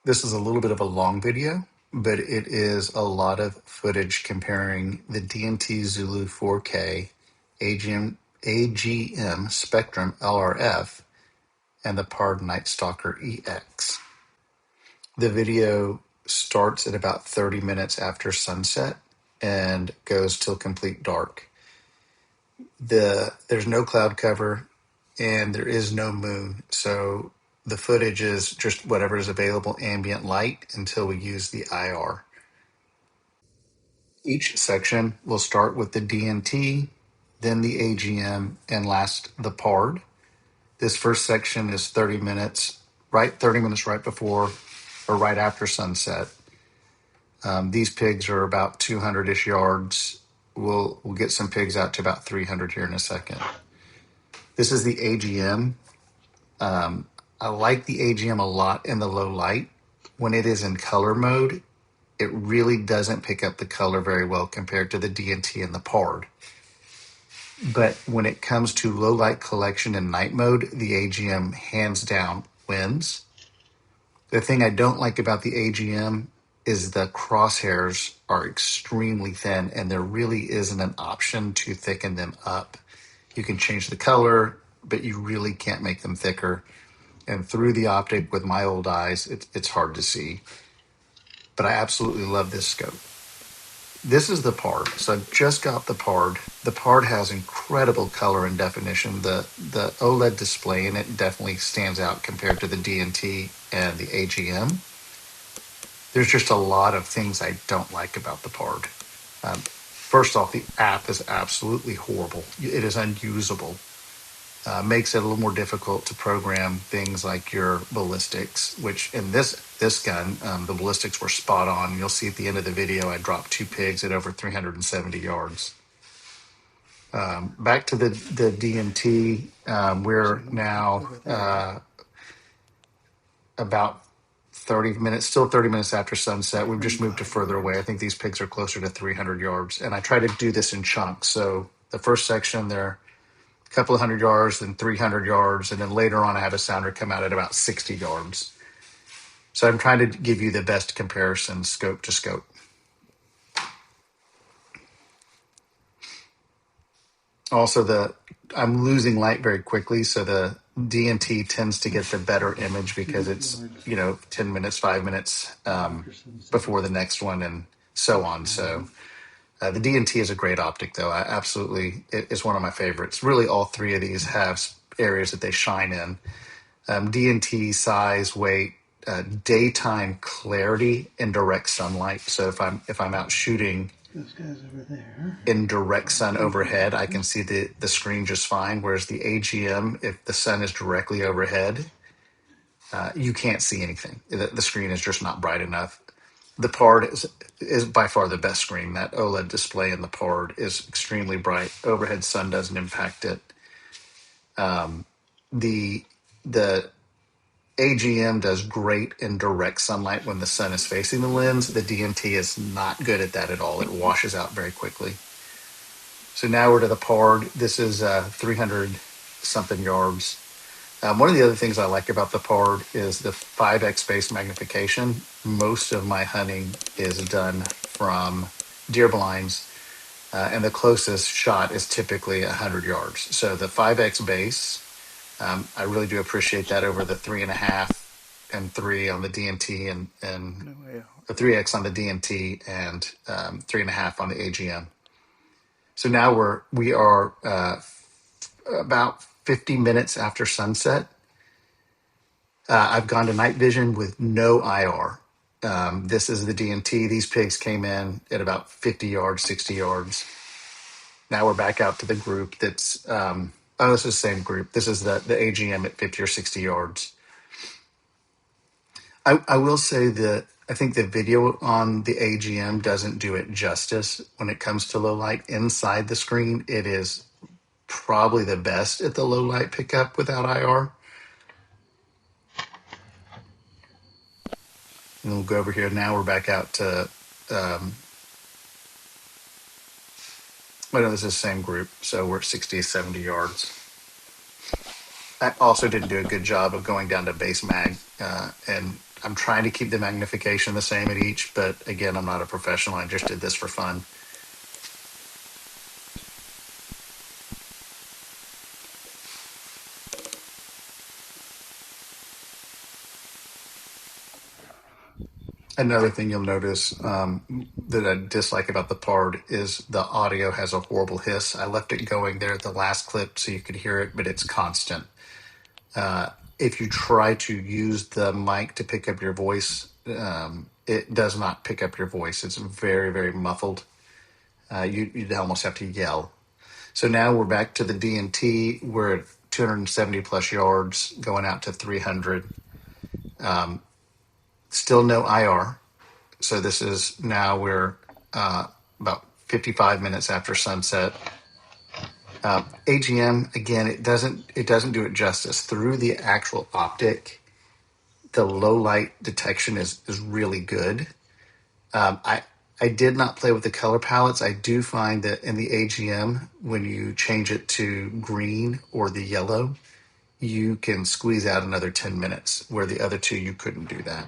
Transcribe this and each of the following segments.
This is a little bit of a long video, but it is a lot of footage comparing the DNT Zulu 4K AGM Spectrum LRF and the PARD Night Stalker EX. The video starts at about 30 minutes after sunset and goes till complete dark. There's no cloud cover and there is no moon, so the footage is just whatever is available ambient light until we use the IR. Each section will start with the DNT, then the AGM, and last the PARD. This first section is 30 minutes, 30 minutes right before or right after sunset. These pigs are about 200-ish yards. We'll get some pigs out to about 300 here in a second. This is the AGM. I like the AGM a lot in the low light. When it is in color mode, it really doesn't pick up the color very well compared to the DNT and the PARD. But when it comes to low light collection and night mode, the AGM hands down wins. The thing I don't like about the AGM is the crosshairs are extremely thin and there really isn't an option to thicken them up. You can change the color, but you really can't make them thicker. And through the optic with my old eyes, it's hard to see. But I absolutely love this scope. This is the PARD. So I just got the PARD. The PARD has incredible color and definition. The OLED display in it definitely stands out compared to the DNT and the AGM. There's just a lot of things I don't like about the PARD. First off, the app is absolutely horrible. It is unusable. Makes it a little more difficult to program things like your ballistics, which in this gun, the ballistics were spot on. You'll see at the end of the video, I dropped 2 pigs at over 370 yards. Back to the DNT, we're now about 30 minutes, still 30 minutes after sunset. We've just moved to further away. I think these pigs are closer to 300 yards. And I try to do this in chunks. So the first section, they're a couple of 100 yards, then 300 yards. And then later on, I have a sounder come out at about 60 yards. So I'm trying to give you the best comparison scope to scope. Also, I'm losing light very quickly, so the DNT tends to get the better image because it's 10 minutes, 5 minutes before the next one, and so on. So the DNT is a great optic, though. It's one of my favorites. Really, all three of these have areas that they shine in. DNT size, weight, daytime clarity, and direct sunlight. So if I'm out shooting. Those guys over there. In direct sun overhead, I can see the screen just fine. Whereas the AGM, if the sun is directly overhead, you can't see anything. The screen is just not bright enough. The PARD is by far the best screen. That OLED display in the PARD is extremely bright. Overhead sun doesn't impact it. The AGM does great in direct sunlight when the sun is facing the lens. The DNT is not good at that at all. It washes out very quickly. So now we're to the PARD. This is 300 something yards. One of the other things I like about the PARD is the 5x space magnification. Most of my hunting is done from deer blinds, and the closest shot is typically 100 yards. So the 5x base, I really do appreciate that over the 3.5 and 3 on the DNT and the 3x on the DNT and 3.5 on the AGM. So now we are about 50 minutes after sunset. I've gone to night vision with no IR. This is the DNT. These pigs came in at about 50 yards, 60 yards. Now we're back out to the group that's, this is the same group. This is the AGM at 50 or 60 yards. I will say that I think the video on the AGM doesn't do it justice when it comes to low light. Inside the screen, it is probably the best at the low light pickup without IR. And we'll go over here. Now we're back out to, this is the same group. So we're at 60, 70 yards. I also didn't do a good job of going down to base mag. And I'm trying to keep the magnification the same at each, but again, I'm not a professional. I just did this for fun. Another thing you'll notice that I dislike about the PARD is the audio has a horrible hiss. I left it going there at the last clip so you could hear it, but it's constant. If you try to use the mic to pick up your voice, it does not pick up your voice. It's very, very muffled. You'd almost have to yell. So now we're back to the DNT. We're at 270 plus yards, going out to 300. Still no IR. So this is now we're about 55 minutes after sunset. AGM again, it doesn't do it justice. Through the actual optic, the low light detection is really good. I did not play with the color palettes. I do find that in the AGM, when you change it to green or the yellow, you can squeeze out another 10 minutes, where the other two you couldn't do that.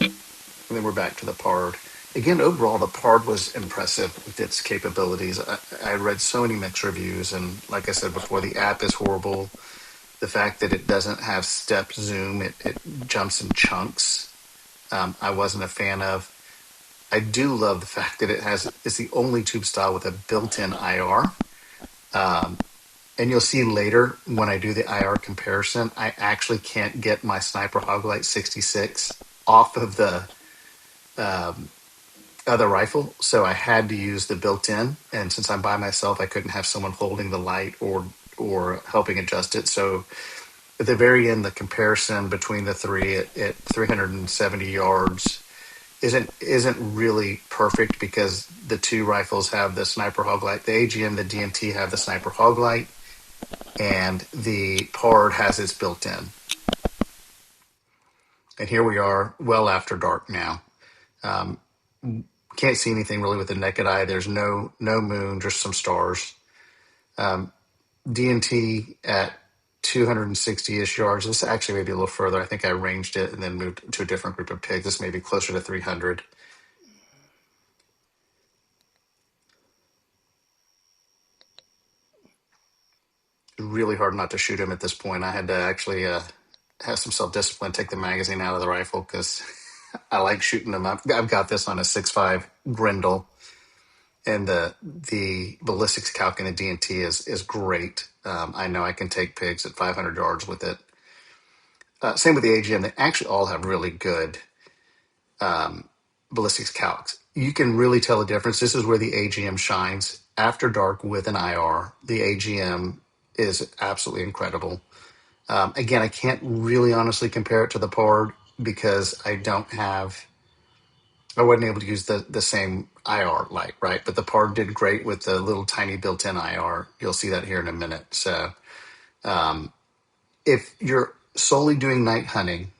And then we're back to the PARD. Again, overall, the PARD was impressive with its capabilities. I read so many mixed reviews, and like I said before, the app is horrible. The fact that it doesn't have step zoom, it jumps in chunks, I wasn't a fan of. I do love the fact that it's the only tube style with a built-in IR. And you'll see later when I do the IR comparison, I actually can't get my Sniper Hoglite 66 off of the other rifle, so I had to use the built-in. And since I'm by myself, I couldn't have someone holding the light or helping adjust it. So at the very end, the comparison between the three at 370 yards isn't really perfect, because the two rifles have the Sniper Hoglite. The AGM, the DNT have the Sniper Hoglite, and the PARD has its built-in. And here we are, well after dark now. Can't see anything really with the naked eye. There's no moon, just some stars. DNT at 260-ish yards. This actually may be a little further. I think I ranged it and then moved to a different group of pigs. This may be closer to 300. Really hard not to shoot him at this point. I had to actually have some self-discipline, take the magazine out of the rifle, because I like shooting them up. I've got this on a 6.5 Grendel, and the ballistics calc in a DNT is great. I know I can take pigs at 500 yards with it. Same with the AGM. They actually all have really good ballistics calcs. You can really tell the difference. This is where the AGM shines. After dark with an IR, the AGM is absolutely incredible. Again, I can't really honestly compare it to the PARD, because I wasn't able to use the same IR light, right? But the PARD did great with the little tiny built-in IR. You'll see that here in a minute. So if you're solely doing night hunting,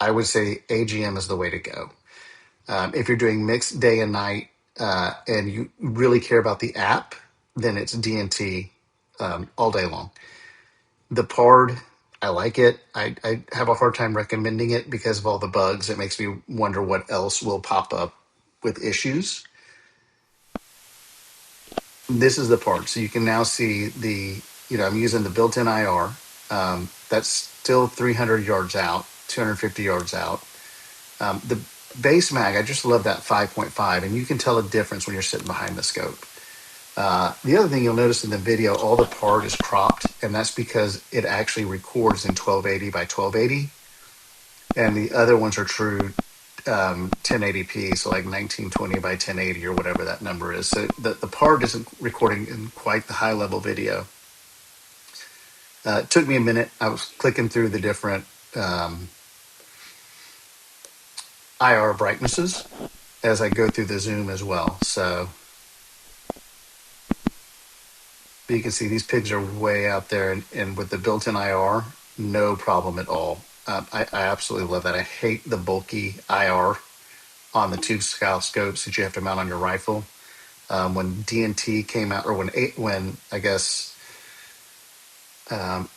I would say AGM is the way to go. If you're doing mixed day and night, and you really care about the app, then it's DNT all day long. The PARD, I like it. I have a hard time recommending it because of all the bugs. It makes me wonder what else will pop up with issues. This is the PARD. So you can now see I'm using the built-in IR. That's still 300 yards out, 250 yards out. The base mag, I just love that 5.5, and you can tell a difference when you're sitting behind the scope. The other thing you'll notice in the video, all the PARD is cropped, and that's because it actually records in 1280 by 1280, and the other ones are true 1080p, so like 1920 by 1080 or whatever that number is. So the PARD isn't recording in quite the high level video. It took me a minute. I was clicking through the different IR brightnesses as I go through the zoom as well. So you can see these pigs are way out there, and with the built-in IR, no problem at all. I absolutely love that. I hate the bulky IR on the two scout scopes that you have to mount on your rifle. When DNT came out, or when I guess um,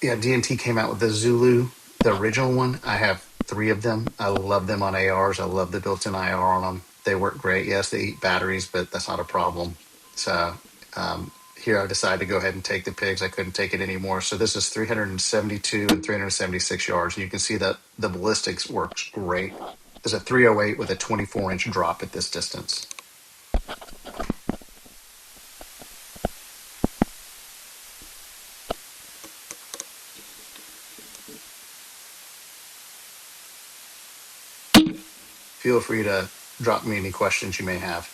yeah, DNT came out with the Zulu, the original one. I have three of them. I love them on ARs. I love the built-in IR on them. They work great. Yes, they eat batteries, but that's not a problem. So here I decided to go ahead and take the pigs. I couldn't take it anymore. So this is 372 and 376 yards. And you can see that the ballistics works great. There's a 308 with a 24-inch drop at this distance. Feel free to drop me any questions you may have.